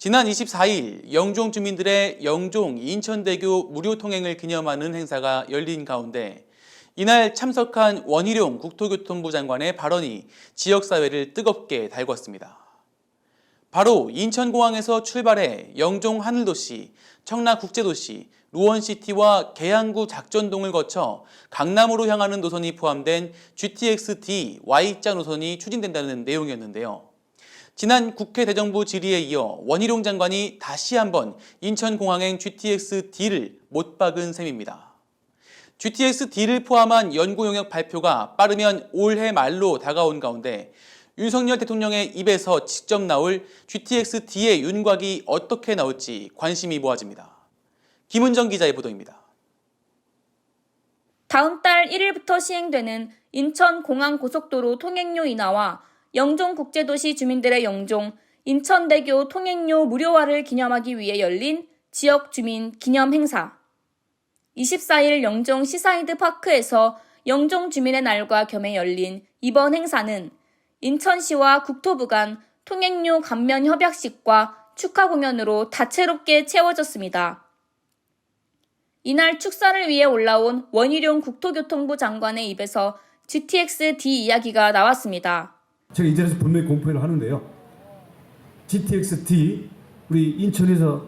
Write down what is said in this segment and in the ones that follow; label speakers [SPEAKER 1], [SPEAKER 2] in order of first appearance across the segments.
[SPEAKER 1] 지난 24일 영종 주민들의 영종 인천대교 무료 통행을 기념하는 행사가 열린 가운데 이날 참석한 원희룡 국토교통부 장관의 발언이 지역사회를 뜨겁게 달궜습니다. 바로 인천공항에서 출발해 영종 하늘도시, 청라국제도시, 루원시티와 계양구 작전동을 거쳐 강남으로 향하는 노선이 포함된 GTX-D Y자 노선이 추진된다는 내용이었는데요. 지난 국회 대정부 질의에 이어 원희룡 장관이 다시 한번 인천공항행 GTX-D를 못 박은 셈입니다. GTX-D를 포함한 연구 용역 발표가 빠르면 올해 말로 다가온 가운데 윤석열 대통령의 입에서 직접 나올 GTX-D의 윤곽이 어떻게 나올지 관심이 모아집니다. 김은정 기자의 보도입니다.
[SPEAKER 2] 다음 달 1일부터 시행되는 인천공항고속도로 통행료 인하와 영종국제도시 주민들의 영종, 인천대교 통행료 무료화를 기념하기 위해 열린 지역 주민 기념 행사. 24일 영종 시사이드 파크에서 영종 주민의 날과 겸해 열린 이번 행사는 인천시와 국토부 간 통행료 감면 협약식과 축하 공연으로 다채롭게 채워졌습니다. 이날 축사를 위해 올라온 원희룡 국토교통부 장관의 입에서 GTX-D 이야기가 나왔습니다.
[SPEAKER 3] 제가 이 자리에서 분명히 공표를 하는데요. GTX-D 우리 인천에서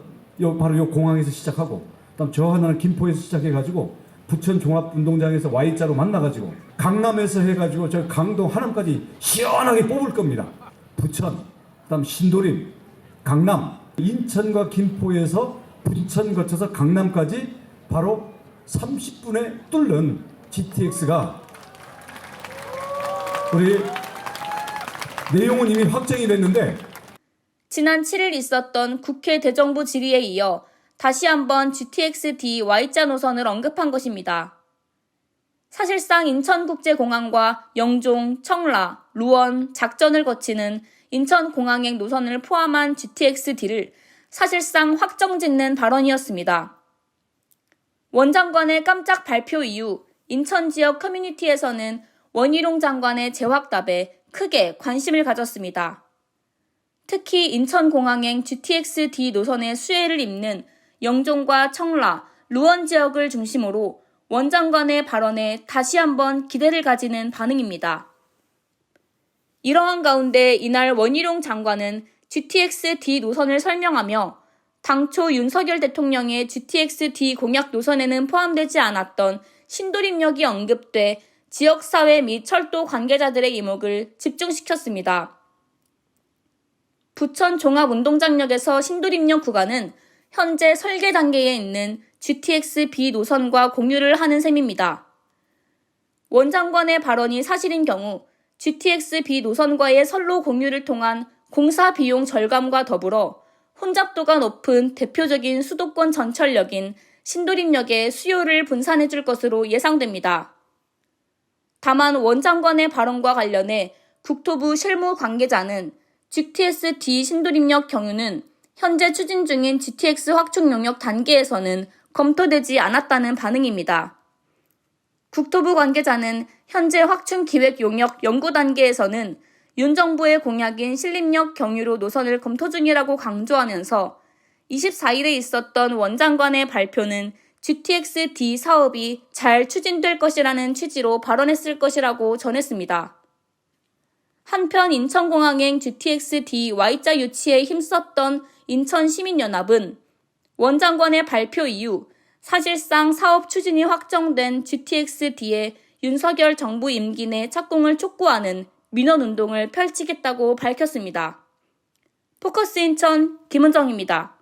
[SPEAKER 3] 바로 요 공항에서 시작하고 그다음 저 하나는 김포에서 시작해가지고 부천 종합운동장에서 Y자로 만나가지고 강남에서 해가지고 저 강동 하남까지 시원하게 뽑을 겁니다. 부천, 그다음 신도림, 강남, 인천과 김포에서 부천 거쳐서 강남까지 바로 30분에 뚫는 GTX가 우리 내용은 이미 확정이 됐는데
[SPEAKER 2] 지난 7일 있었던 국회 대정부 질의에 이어 다시 한번 GTX-D Y자 노선을 언급한 것입니다. 사실상 인천국제공항과 영종, 청라, 루원, 작전을 거치는 인천공항행 노선을 포함한 GTX-D를 사실상 확정짓는 발언이었습니다. 원 장관의 깜짝 발표 이후 인천 지역 커뮤니티에서는 원희룡 장관의 재확답에 크게 관심을 가졌습니다. 특히 인천공항행 GTX-D 노선의 수혜를 입는 영종과 청라, 루원 지역을 중심으로 원 장관의 발언에 다시 한번 기대를 가지는 반응입니다. 이러한 가운데 이날 원희룡 장관은 GTX-D 노선을 설명하며 당초 윤석열 대통령의 GTX-D 공약 노선에는 포함되지 않았던 신도림역이 언급돼 지역사회 및 철도 관계자들의 이목을 집중시켰습니다. 부천 종합운동장역에서 신도림역 구간은 현재 설계 단계에 있는 GTX-B 노선과 공유를 하는 셈입니다. 원 장관의 발언이 사실인 경우 GTX-B 노선과의 선로 공유를 통한 공사 비용 절감과 더불어 혼잡도가 높은 대표적인 수도권 전철역인 신도림역의 수요를 분산해줄 것으로 예상됩니다. 다만 원 장관의 발언과 관련해 국토부 실무 관계자는 GTX-D 신도림역 경유는 현재 추진 중인 GTX 확충 용역 단계에서는 검토되지 않았다는 반응입니다. 국토부 관계자는 현재 확충 기획 용역 연구 단계에서는 윤 정부의 공약인 신림역 경유로 노선을 검토 중이라고 강조하면서 24일에 있었던 원 장관의 발표는 GTX-D 사업이 잘 추진될 것이라는 취지로 발언했을 것이라고 전했습니다. 한편 인천공항행 GTX-D Y자 유치에 힘썼던 인천시민연합은 원 장관의 발표 이후 사실상 사업 추진이 확정된 GTX-D의 윤석열 정부 임기 내 착공을 촉구하는 민원운동을 펼치겠다고 밝혔습니다. 포커스 인천 김은정입니다.